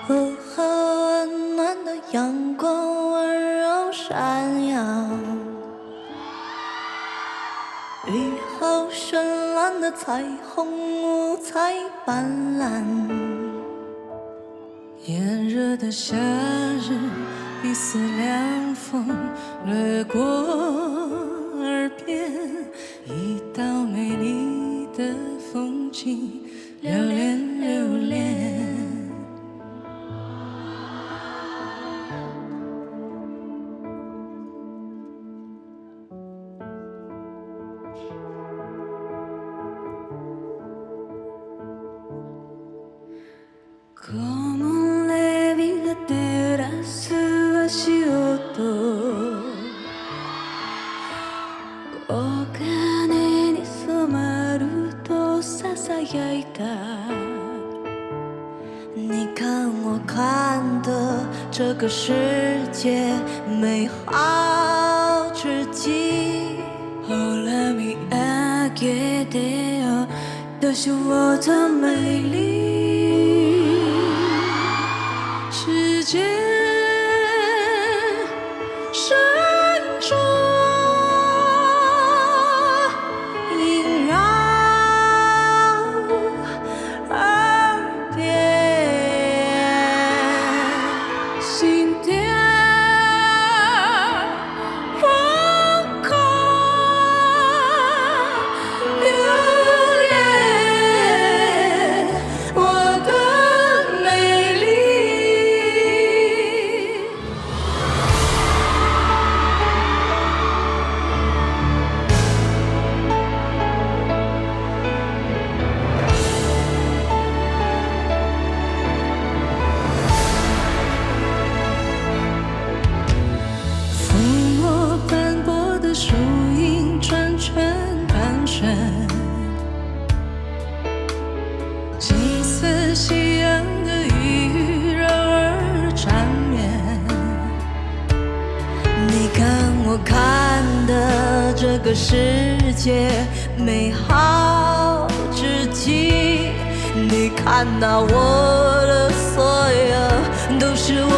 薄荷温暖的阳光温柔闪耀，雨后绚烂的彩虹五彩斑斓。炎热的夏日，一丝凉风掠过耳边，一道美丽的风景，留恋留恋。木漏れ日が照らす足音、黄金に染まるとささやいた。你看我看的这个世界美好至极。ほら見上げてよ，都是我的美丽。世界深处萦绕耳边，心跳疯狂留恋我的美丽。抚摸斑驳的树影，转圈盘旋，金色夕阳的一语绕耳缠绵。你看我看的这个世界美好至极。你看到我的所有都是我